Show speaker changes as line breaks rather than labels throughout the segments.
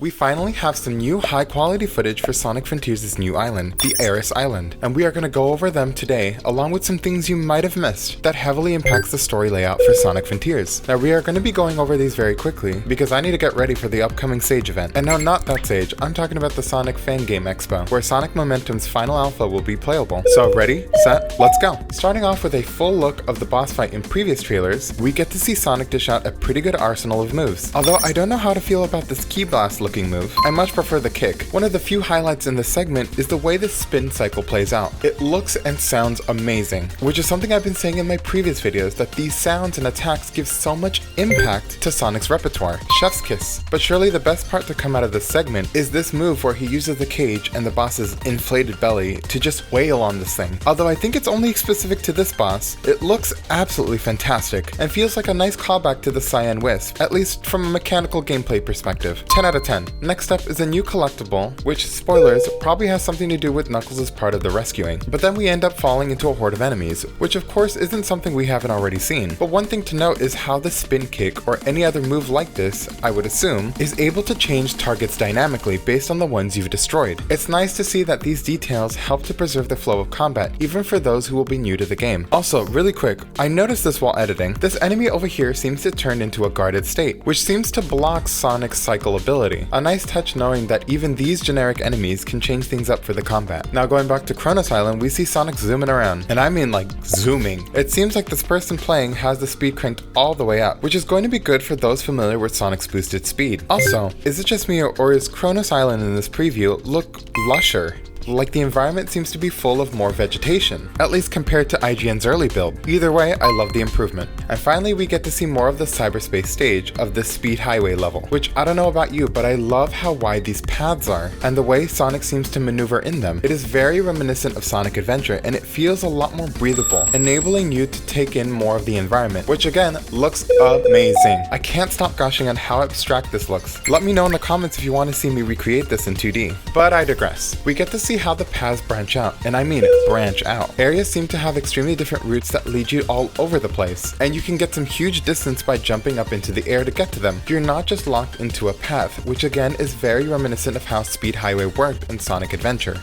we finally have some new high-quality footage for Sonic Frontiers' new island, the Aris Island, and we are going to go over them today, along with some things you might have missed that heavily impacts the story layout for Sonic Frontiers. Now, we are going to be going over these very quickly, because I need to get ready for the upcoming Sage event. And no, not that Sage, I'm talking about the Sonic Fan Game Expo, where Sonic Momentum's final alpha will be playable. So ready, set, let's go! Starting off with a full look of the boss fight in previous trailers, we get to see Sonic dish out a pretty good arsenal of moves. Although I don't know how to feel about this Key Blast looking move, I much prefer the kick. One of the few highlights in this segment is the way the spin cycle plays out. It looks and sounds amazing, which is something I've been saying in my previous videos, that these sounds and attacks give so much impact to Sonic's repertoire. Chef's kiss. But surely the best part to come out of this segment is this move where he uses the cage and the boss's inflated belly to just wail on this thing. Although I think it's only specific to this boss, it looks absolutely fantastic and feels like a nice callback to the Cyan Wisp, at least from a mechanical gameplay perspective. 10 out of 10. Next up is a new collectible, which, spoilers, probably has something to do with Knuckles' part of the rescuing. But then we end up falling into a horde of enemies, which of course isn't something we haven't already seen. But one thing to note is how the spin kick, or any other move like this, I would assume, is able to change targets dynamically based on the ones you've destroyed. It's nice to see that these details help to preserve the flow of combat, even for those who will be new to the game. Also, really quick, I noticed this while editing. This enemy over here seems to turn into a guarded state, which seems to block Sonic's cycle ability. A nice touch knowing that even these generic enemies can change things up for the combat. Now going back to Kronos Island, we see Sonic zooming around, and I mean like zooming. It seems like this person playing has the speed cranked all the way up, which is going to be good for those familiar with Sonic's boosted speed. Also, is it just me or is Kronos Island in this preview look lusher? Like the environment seems to be full of more vegetation, at least compared to IGN's early build. Either way, I love the improvement. And finally, we get to see more of the cyberspace stage of this speed highway level, which I don't know about you, but I love how wide these paths are, and the way Sonic seems to maneuver in them. It is very reminiscent of Sonic Adventure, and it feels a lot more breathable, enabling you to take in more of the environment, which again, looks amazing. I can't stop gushing on how abstract this looks. Let me know in the comments if you want to see me recreate this in 2D. But I digress. We get to see how the paths branch out, and I mean branch out. Areas seem to have extremely different routes that lead you all over the place, and you can get some huge distance by jumping up into the air to get to them. You're not just locked into a path, which again is very reminiscent of how Speed Highway worked in Sonic Adventure.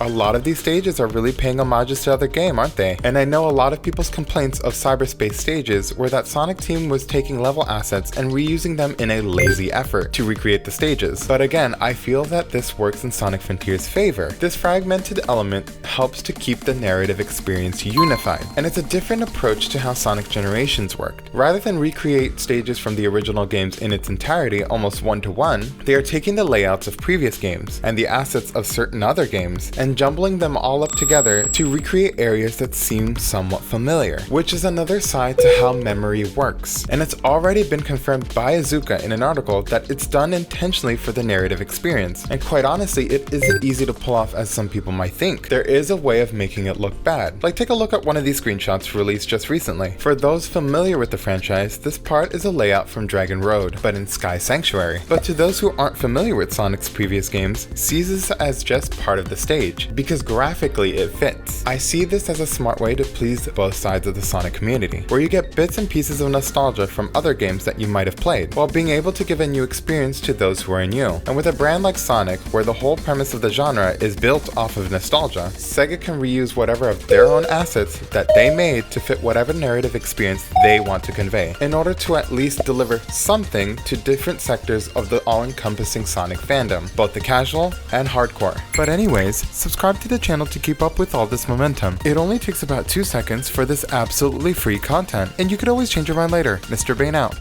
A lot of these stages are really paying homages to other game, aren't they? And I know a lot of people's complaints of cyberspace stages were that Sonic Team was taking level assets and reusing them in a lazy effort to recreate the stages. But again, I feel that this works in Sonic Frontiers' favor. This fragmented element helps to keep the narrative experience unified, and it's a different approach to how Sonic Generations worked. Rather than recreate stages from the original games in its entirety almost one-to-one, they are taking the layouts of previous games and the assets of certain other games and jumbling them all up together to recreate areas that seem somewhat familiar, which is another side to how memory works. And it's already been confirmed by Azuka in an article that it's done intentionally for the narrative experience, and quite honestly, it isn't easy to pull off as some people might think. There is a way of making it look bad. Like, take a look at one of these screenshots released just recently. For those familiar with the franchise, this part is a layout from Dragon Road, but in Sky Sanctuary. But to those who aren't familiar with Sonic's previous games, sees this as just part of the stage, because graphically it fits. I see this as a smart way to please both sides of the Sonic community, where you get bits and pieces of nostalgia from other games that you might have played, while being able to give a new experience to those who are new. And with a brand like Sonic, where the whole premise of the genre is built off of nostalgia, Sega can reuse whatever of their own assets that they made to fit whatever narrative experience they want to convey, in order to at least deliver something to different sectors of the all-encompassing Sonic fandom, both the casual and hardcore. But anyways, subscribe to the channel to keep up with all this momentum. It only takes about 2 seconds for this absolutely free content, and you could always change your mind later. Mr. Bane out.